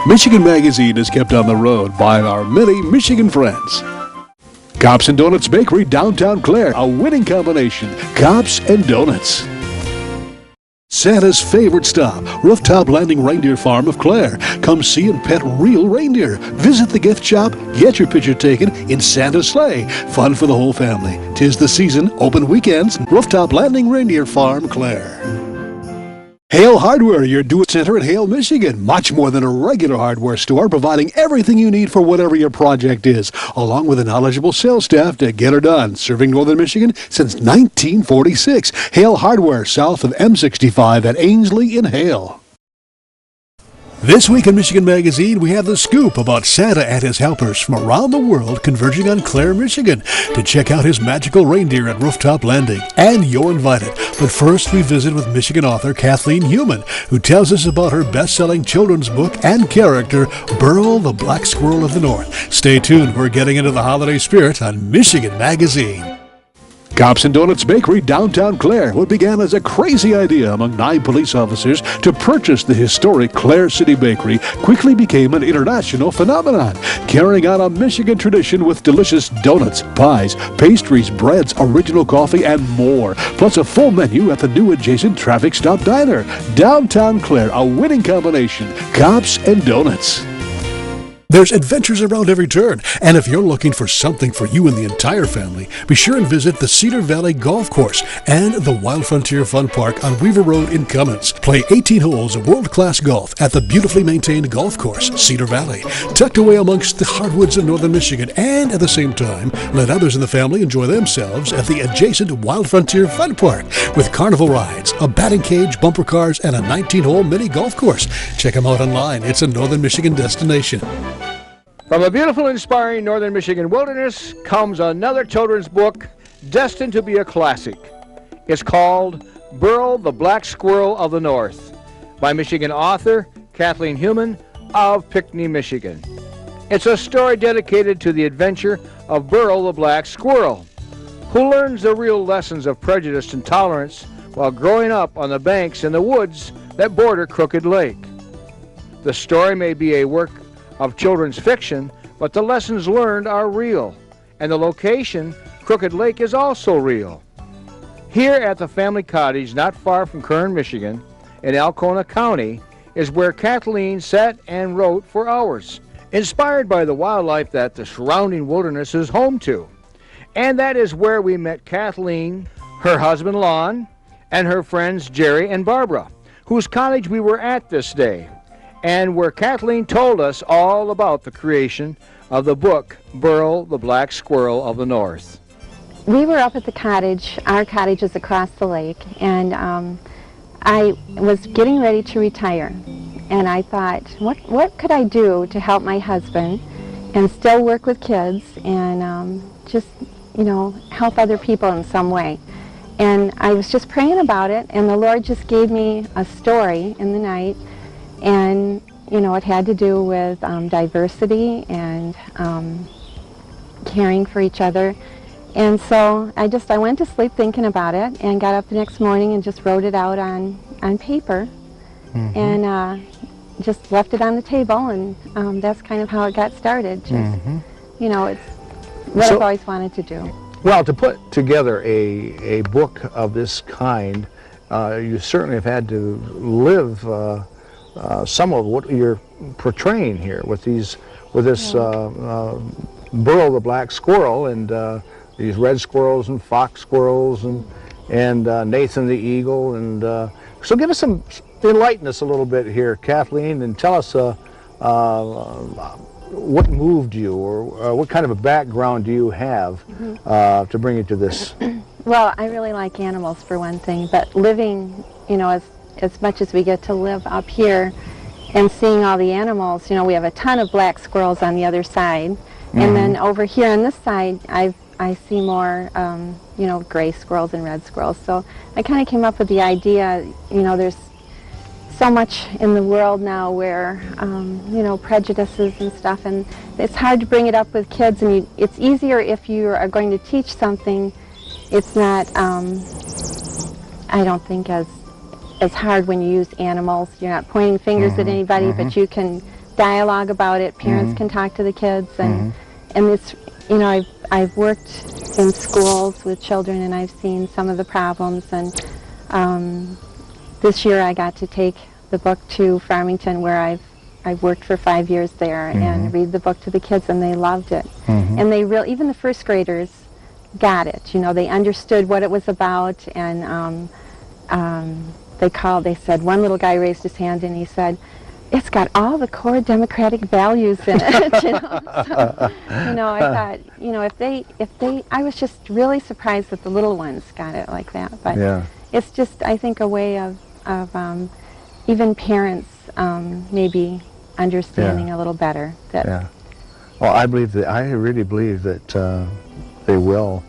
Michigan Magazine is kept on the road by our many Michigan friends. Cops and Donuts Bakery, downtown Clare, a winning combination. Cops and Donuts. Santa's favorite stop, Rooftop Landing Reindeer Farm of Clare. Come see and pet real reindeer. Visit the gift shop, get your picture taken in Santa's sleigh. Fun for the whole family. 'Tis the season, open weekends, Rooftop Landing Reindeer Farm, Clare. Hale Hardware, your do-it-center in Hale, Michigan. Much more than a regular hardware store, providing everything you need for whatever your project is, along with a knowledgeable sales staff to get her done. Serving Northern Michigan since 1946. Hale Hardware, south of M65 at Ainsley in Hale. This week in Michigan Magazine, we have the scoop about Santa and his helpers from around the world converging on Clare, Michigan to check out his magical reindeer at Rooftop Landing. And you're invited. But first, we visit with Michigan author Kathleen Huhman, who tells us about her best-selling children's book and character, Berle, the Black Squirrel of the North. Stay tuned. We're getting into the holiday spirit on Michigan Magazine. Cops and Donuts Bakery, downtown Clare. What began as a crazy idea among 9 police officers to purchase the historic Clare City Bakery quickly became an international phenomenon, carrying on a Michigan tradition with delicious donuts, pies, pastries, breads, original coffee, and more. Plus a full menu at the new adjacent Traffic Stop Diner. Downtown Clare, a winning combination. Cops and Donuts. There's adventures around every turn, and if you're looking for something for you and the entire family, be sure and visit the Cedar Valley Golf Course and the Wild Frontier Fun Park on Weaver Road in Cummins. Play 18 holes of world-class golf at the beautifully maintained golf course, Cedar Valley, tucked away amongst the hardwoods of northern Michigan, and at the same time, let others in the family enjoy themselves at the adjacent Wild Frontier Fun Park with carnival rides, a batting cage, bumper cars, and a 19-hole mini golf course. Check them out online. It's a northern Michigan destination. From a beautiful, inspiring northern Michigan wilderness comes another children's book destined to be a classic. It's called Berle, the Black Squirrel of the North by Michigan author Kathleen Huhman of Pinckney, Michigan. It's a story dedicated to the adventure of Berle, the Black Squirrel, who learns the real lessons of prejudice and tolerance while growing up on the banks in the woods that border Crooked Lake. The story may be a work of children's fiction, but the lessons learned are real, and the location, Crooked Lake, is also real. Here at the family cottage not far from Kern, Michigan, in Alcona County, is where Kathleen sat and wrote for hours, inspired by the wildlife that the surrounding wilderness is home to. And that is where we met Kathleen, her husband Lon, and her friends Jerry and Barbara, whose cottage we were at this day, and where Kathleen told us all about the creation of the book, Berle, the Black Squirrel of the North. We were up at the cottage. Our cottage is across the lake, and I was getting ready to retire. And I thought, what could I do to help my husband and still work with kids and just, help other people in some way? And I was just praying about it, and the Lord just gave me a story in the night. And, it had to do with diversity and caring for each other. And so I went to sleep thinking about it and got up the next morning and just wrote it out on paper. Mm-hmm. And just left it on the table, and that's kind of how it got started. Just, mm-hmm. It's what I've always wanted to do. Well, to put together a book of this kind, you certainly have had to live some of what you're portraying here with this Berle, the Black Squirrel, and these red squirrels and fox squirrels and Nathan the Eagle, and so enlighten us a little bit here, Kathleen, and tell us what moved you, or what kind of a background do you have to bring you to this? Well, I really like animals for one thing, but living, as much as we get to live up here and seeing all the animals, we have a ton of black squirrels on the other side. Mm-hmm. And then over here on this side, I see more, gray squirrels and red squirrels. So I kind of came up with the idea, there's so much in the world now where, prejudices and stuff, and it's hard to bring it up with kids, and it's easier if you are going to teach something. It's not, I don't think, as hard when you use animals. You're not pointing fingers at anybody, but you can dialogue about it. Parents can talk to the kids, and it's, you know, I've worked in schools with children, and I've seen some of the problems, and this year I got to take the book to Farmington, where I've worked for 5 years there, and read the book to the kids, and they loved it. And they really, even the first graders got it. You know, they understood what it was about, and they said, one little guy raised his hand and he said, "It's got all the core democratic values in it." You know, so, you know, I thought, you know, if they, I was just really surprised that the little ones got it like that. But it's just, I think, a way of even parents maybe understanding a little better that. Well, I really believe that they will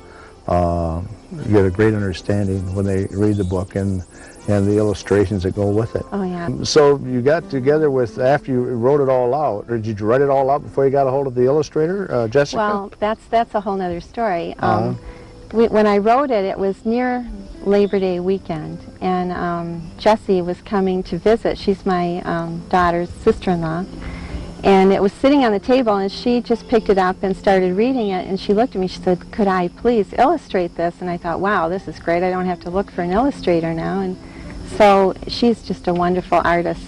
get a great understanding when they read the book and the illustrations that go with it. Oh, yeah. So you got together with, after you wrote it all out, or did you write it all out before you got a hold of the illustrator, Jessica? Well, that's a whole nother story. When I wrote it, it was near Labor Day weekend, and Jessie was coming to visit. She's my daughter's sister-in-law. And it was sitting on the table, and she just picked it up and started reading it, and she looked at me, she said, "Could I please illustrate this?" And I thought, wow, this is great. I don't have to look for an illustrator now. And so she's just a wonderful artist.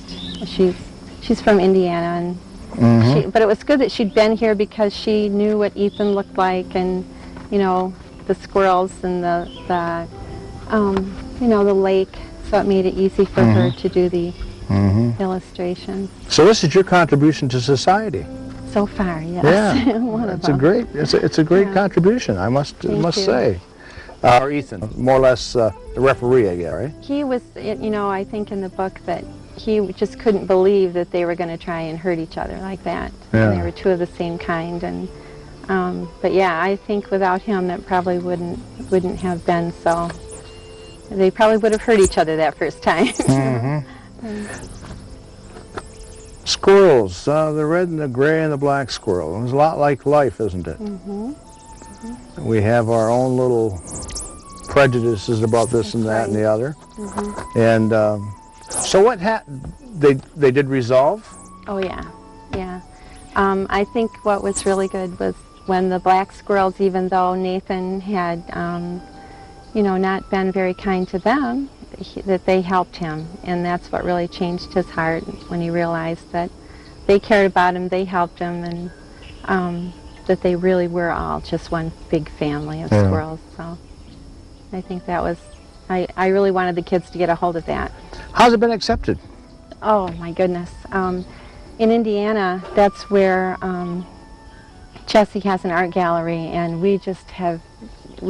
She's from Indiana, and but it was good that she'd been here, because she knew what Ethan looked like, and, you know, the squirrels and the you know, the lake. So it made it easy for her to do the illustrations. So this is your contribution to society. So far, yes. Yeah, One of it's them. a great contribution, I must say. Or Ethan, more or less the referee, I guess, right? He was, you know, I think in the book that he just couldn't believe that they were going to try and hurt each other like that. Yeah. And they were two of the same kind, and but yeah, I think without him that probably wouldn't have been so. They probably would have hurt each other that first time. Squirrels, the red and the gray and the black squirrel. It's a lot like life, isn't it? We have our own little prejudices about this and that and the other. And so what happened? They did resolve? Oh yeah, yeah. I think what was really good was when the black squirrels, even though Nathan had, you know, not been very kind to them, that they helped him, and that's what really changed his heart when he realized that they cared about him, they helped him, and that they really were all just one big family of squirrels. So I think that was, I really wanted the kids to get a hold of that. How's it been accepted? Oh my goodness. In Indiana, that's where Jessie has an art gallery, and we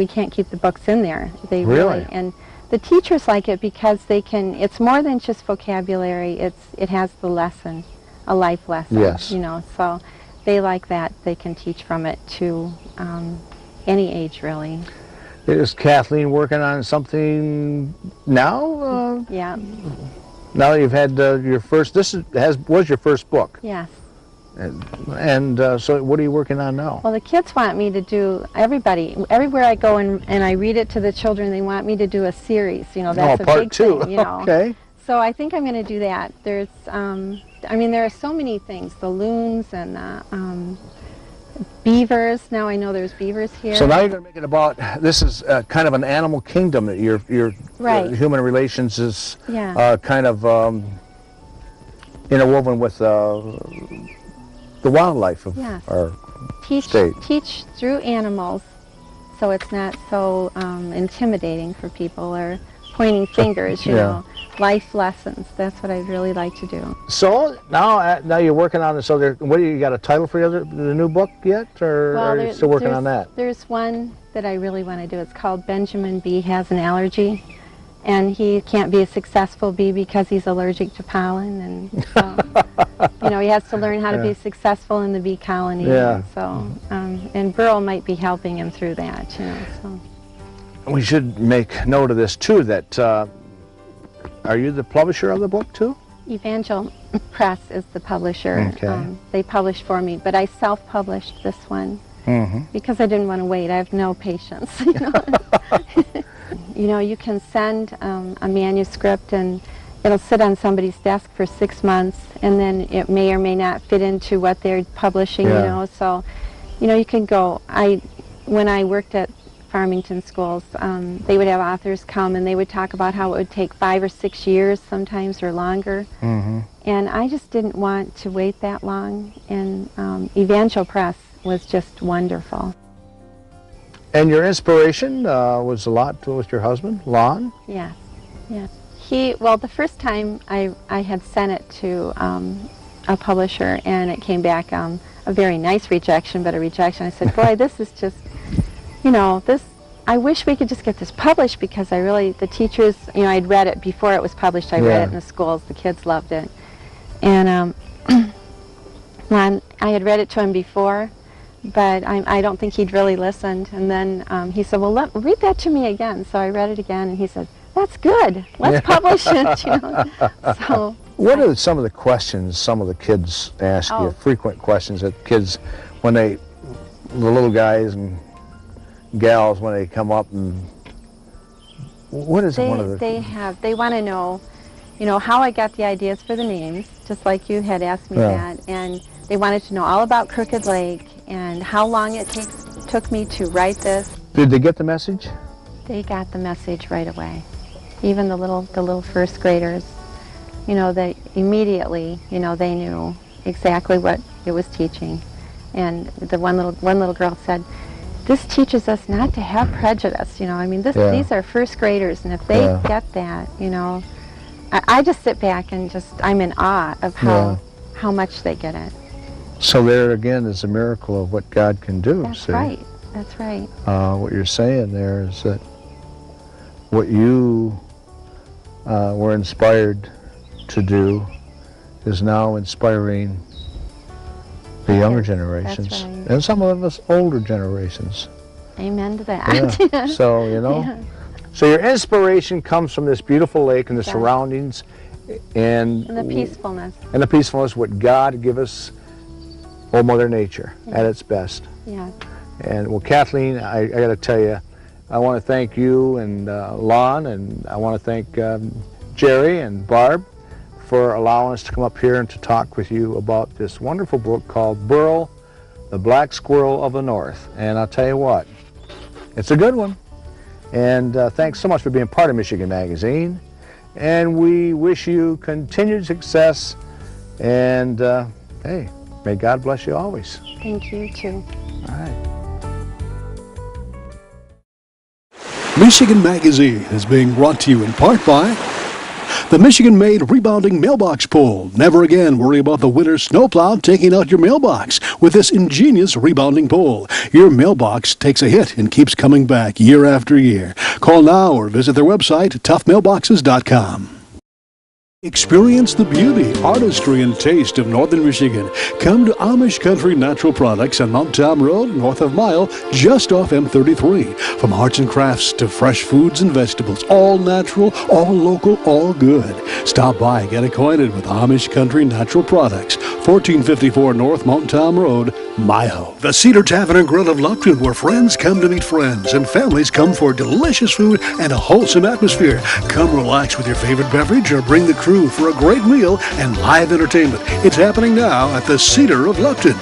can't keep the books in there. They really, and the teachers like it because they can, it's more than just vocabulary, it has the lesson, a life lesson. Yes. You know, so they like that. They can teach from it to any age, really. Is Kathleen working on something now? Yeah. Now that you've had your first, was your first book. Yes. And so what are you working on now? Well, the kids want me to do, everywhere I go and I read it to the children, they want me to do a series. You know, that's a part big two. thing, you know. Okay. So I think I'm going to do that. There's, I mean, there are so many things, the loons and the beavers. Now I know there's beavers here. So now you're going to make it about, this is kind of an animal kingdom that your right. Human relations is Yeah. kind of interwoven with the wildlife of Yes. our state. Teach through animals, so it's not so intimidating for people or pointing fingers, you know. Life lessons, that's what I'd really like to do. So now you're working on this. So what do you got a title for the new book yet, or are you still working on that? There's one that I really want to do. It's called Benjamin Bee Has an Allergy, and he can't be a successful bee because he's allergic to pollen, and so, you know, he has to learn how to be successful in the bee colony. Yeah. And so, and Berle might be helping him through that, you know. So. We should make note of this too. That are you the publisher of the book too? Evangel Press is the publisher. Okay. They published for me, but I self-published this one because I didn't want to wait. I have no patience. You know, you know, you can send a manuscript, and it'll sit on somebody's desk for 6 months, and then it may or may not fit into what they're publishing, you know. So, you know, you can go. When I worked at Farmington schools, they would have authors come and they would talk about how it would take 5 or 6 years sometimes or longer. And I just didn't want to wait that long, and Evangel Press was just wonderful. And your inspiration was a lot with your husband, Lon? Yeah, yeah. Well, the first time I had sent it to a publisher, and it came back a very nice rejection, but a rejection. I said, boy, this is just, you know, I wish we could just get this published, because the teachers, you know, I'd read it before it was published. I read it in the schools. The kids loved it. And I had read it to him before, but I don't think he'd really listened. And then he said, well, read that to me again. So I read it again, and he said, that's good. Let's publish it, you know. So, what are some of the questions some of the kids ask you, frequent questions that kids, when the little guys and gals, when they come up, and what is one of the... They want to know, you know, how I got the ideas for the names, just like you had asked me that, and they wanted to know all about Crooked Lake and how long it took me to write this. Did they get the message? They got the message right away. Even the little first graders, you know, they immediately, you know, they knew exactly what it was teaching. And the one little girl said, this teaches us not to have prejudice, you know. I mean, these are first graders, and if they get that, you know, I just sit back and I'm in awe of how much they get it. So there again is a miracle of what God can do. That's see? Right. That's right. What you're saying there is that what you were inspired to do is now inspiring the younger generations, that's right. and some of us older generations. Amen to that. Yeah. So, you know, so your inspiration comes from this beautiful lake and the surroundings, and the peacefulness. And the peacefulness, what God give us, old Mother Nature, at its best. Yeah. And well, Kathleen, I got to tell you, I want to thank you and Lon, and I want to thank Jerry and Barb for allowing us to come up here and to talk with you about this wonderful book called Berle, the Black Squirrel of the North. And I'll tell you what, it's a good one. And thanks so much for being part of Michigan Magazine. And we wish you continued success. And hey, may God bless you always. Thank you, too. All right. Michigan Magazine is being brought to you in part by the Michigan-made rebounding mailbox pull. Never again worry about the winter snowplow taking out your mailbox with this ingenious rebounding pull. Your mailbox takes a hit and keeps coming back year after year. Call now or visit their website, toughmailboxes.com. Experience the beauty, artistry, and taste of Northern Michigan. Come to Amish Country Natural Products on Mount Tom Road, north of Mile, just off M33. From arts and crafts to fresh foods and vegetables, all natural, all local, all good. Stop by and get acquainted with Amish Country Natural Products, 1454 North Mount Tom Road, Mile. The Cedar Tavern and Grill of Lupton, where friends come to meet friends and families come for delicious food and a wholesome atmosphere. Come relax with your favorite beverage or bring the crew for a great meal and live entertainment. It's happening now at the Cedar of Lupton.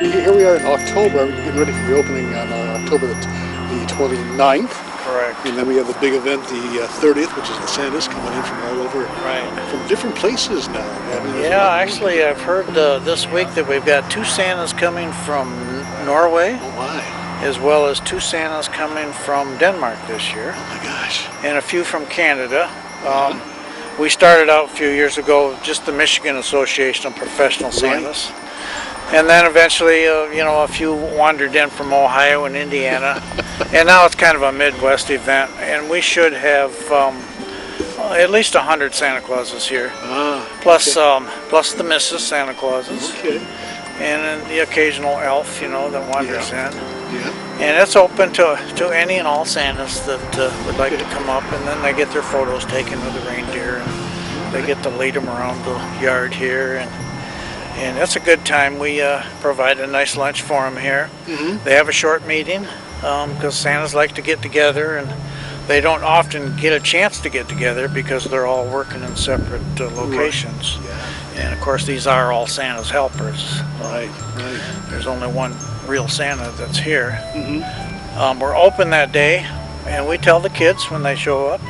Here we are in October, we're getting ready for the opening on October the 29th. Correct. And then we have the big event, the 30th, which is the Santas coming in from all over, from different places now. I mean, Yeah, actually I've heard this week that we've got 2 Santas coming from Norway, Oh my, as well as 2 Santas coming from Denmark this year, oh my gosh. and a few from Canada. We started out a few years ago, just the Michigan Association of Professional Santas. And then eventually, you know, a few wandered in from Ohio and Indiana. And now it's kind of a Midwest event. And we should have at least 100 Santa Clauses here. Plus the Mrs. Santa Clauses. Okay. And then the occasional elf, you know, that wanders in. Yeah. And it's open to any and all Santas that would like to come up. And then they get their photos taken with the reindeer. And they get to lead them around the yard here. And it's a good time. We provide a nice lunch for them here. They have a short meeting because Santas like to get together, and they don't often get a chance to get together because they're all working in separate locations. Right. Yeah. And of course, these are all Santa's helpers. Right. There's only one real Santa that's here. We're open that day, and we tell the kids when they show up,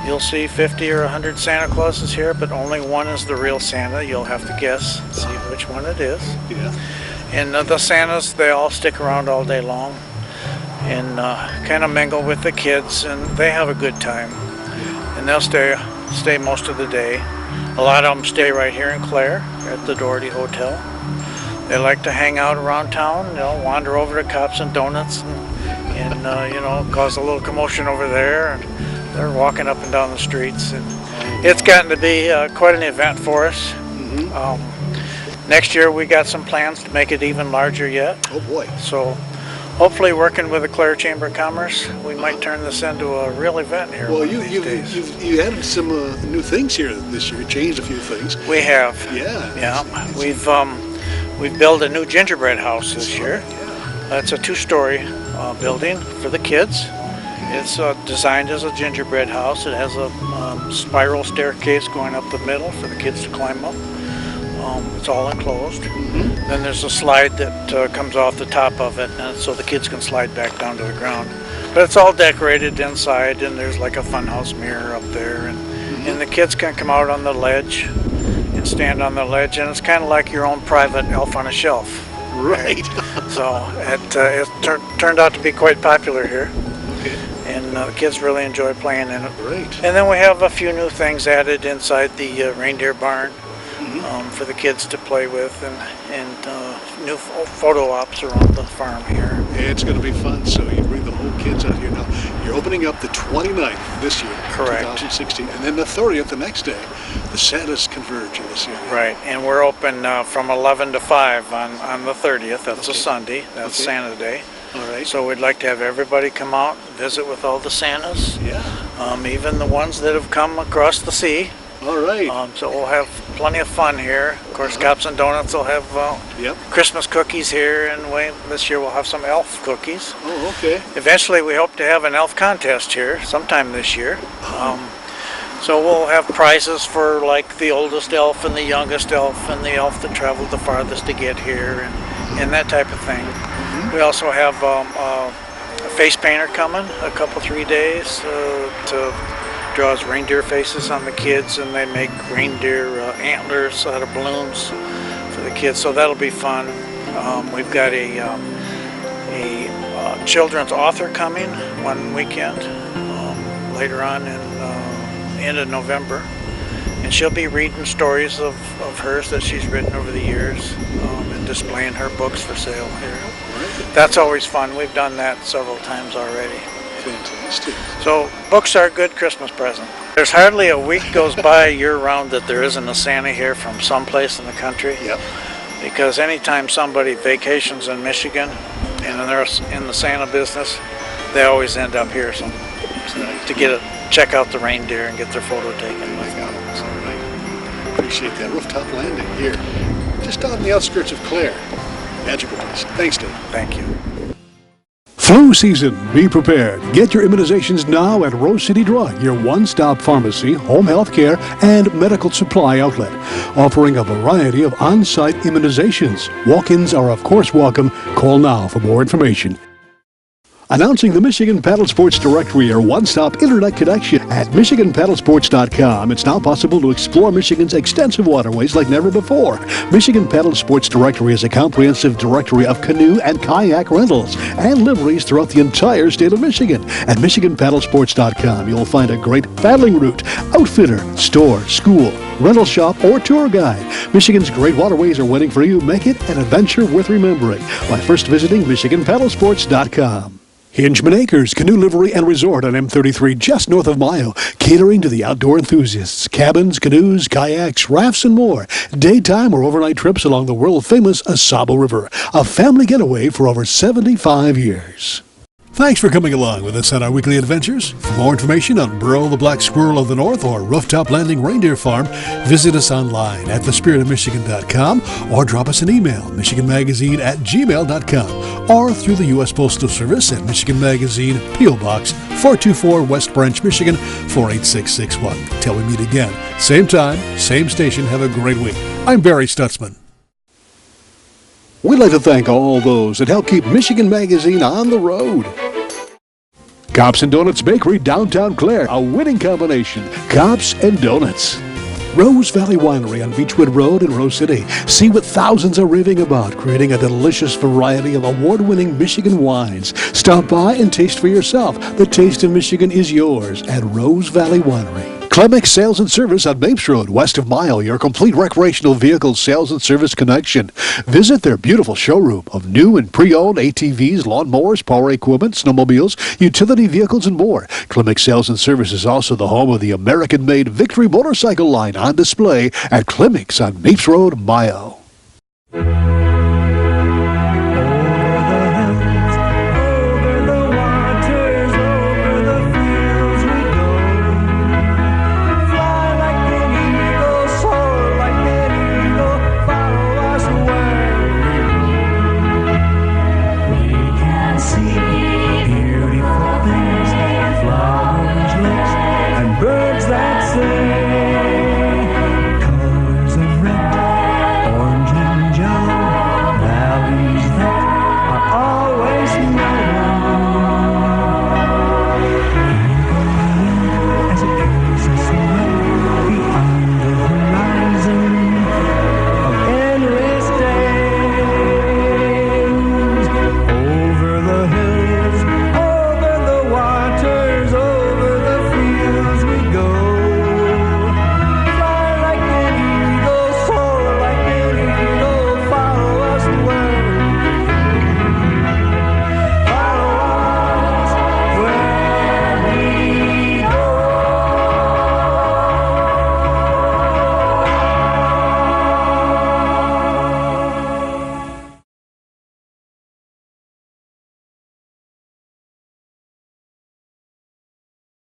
you'll see 50 or 100 Santa Clauses here, but only one is the real Santa. You'll have to guess, see which one it is. Yeah. And the Santas, they all stick around all day long and kind of mingle with the kids, and they have a good time. And they'll stay most of the day. A lot of them stay right here in Clare at the Doherty Hotel. They like to hang out around town, wander over to Cops and Donuts and cause a little commotion over there. And they're walking up and down the streets. And it's gotten to be quite an event for us. Next year we got some plans to make it even larger yet. Oh boy. So hopefully working with the Clare Chamber of Commerce, we might turn this into a real event here. Well, one of these days. you added some new things here this year. Changed a few things. We have. Yeah. We've built a new gingerbread house this year. It's a 2-story building for the kids. It's designed as a gingerbread house. It has a spiral staircase going up the middle for the kids to climb up. It's all enclosed. Then there's a slide that comes off the top of it, and so the kids can slide back down to the ground. But it's all decorated inside, and there's like a funhouse mirror up there, and the kids can come out on the ledge and stand on the ledge, and it's kind of like your own private elf on a shelf. Right. So it turned out to be quite popular here. Okay. And the kids really enjoy playing in it. Great. And then we have a few new things added inside the reindeer barn for the kids to play with, and new photo ops around the farm here. It's going to be fun, so you bring the whole kids out here. Now, you're opening up the 29th this year, Correct. 2016, and then the 30th the next day. The Santas converge in this area. Right, and we're open from 11 to 5 on the 30th. That's a Sunday. That's Santa Day. All right. So we'd like to have everybody come out, visit with all the Santas, even the ones that have come across the sea. All right. So we'll have plenty of fun here. Of course, Cops and Donuts will have Christmas cookies here, and this year we'll have some elf cookies. Oh, okay. Eventually, we hope to have an elf contest here sometime this year. So we'll have prizes for like the oldest elf and the youngest elf and the elf that traveled the farthest to get here, and that type of thing. We also have a face painter coming a couple, 3 days to draws reindeer faces on the kids, and they make reindeer antlers out of balloons for the kids, so that'll be fun. We've got a children's author coming one weekend later on in end of November, and she'll be reading stories of hers that she's written over the years and displaying her books for sale here. That's always fun. We've done that several times already. Fantastic. So books are a good Christmas present. There's hardly a week goes by year-round that there isn't a Santa here from someplace in the country. Yep. Because anytime somebody vacations in Michigan and they're in the Santa business, they always end up here to check out the reindeer and get their photo taken. All right. Appreciate that. Rooftop Landing here, just on the outskirts of Clare. Magical place. Thanks, Dave. Thank you. Flu season. Be prepared. Get your immunizations now at Rose City Drug, your one-stop pharmacy, home health care, and medical supply outlet, offering a variety of on-site immunizations. Walk-ins are of course welcome. Call now for more information. Announcing the Michigan Paddle Sports Directory, your one-stop internet connection. At MichiganPaddlesports.com, it's now possible to explore Michigan's extensive waterways like never before. Michigan Paddle Sports Directory is a comprehensive directory of canoe and kayak rentals and liveries throughout the entire state of Michigan. At MichiganPaddlesports.com, you'll find a great paddling route, outfitter, store, school, rental shop, or tour guide. Michigan's great waterways are waiting for you. Make it an adventure worth remembering by first visiting MichiganPaddlesports.com. Hingeman Acres Canoe Livery and Resort on M33 just north of Mayo, catering to the outdoor enthusiasts. Cabins, canoes, kayaks, rafts, and more. Daytime or overnight trips along the world-famous Asabo River. A family getaway for over 75 years. Thanks for coming along with us on our weekly adventures. For more information on Berle the Black Squirrel of the North or Rooftop Landing Reindeer Farm, visit us online at thespiritofmichigan.com or drop us an email, michiganmagazine@gmail.com, or through the U.S. Postal Service at Michigan Magazine, P.O. Box 424, West Branch, Michigan 48661. Till we meet again, same time, same station. Have a great week. I'm Barry Stutzman. We'd like to thank all those that help keep Michigan Magazine on the road. Cops and Donuts Bakery, downtown Clare, a winning combination. Cops and Donuts. Rose Valley Winery on Beechwood Road in Rose City. See what thousands are raving about, creating a delicious variety of award-winning Michigan wines. Stop by and taste for yourself. The taste of Michigan is yours at Rose Valley Winery. Clemix Sales and Service on Mapes Road, west of Mile, your complete recreational vehicle sales and service connection. Visit their beautiful showroom of new and pre-owned ATVs, lawnmowers, power equipment, snowmobiles, utility vehicles, and more. Clemix Sales and Service is also the home of the American-made Victory motorcycle line on display at Clemix on Mapes Road, Mile.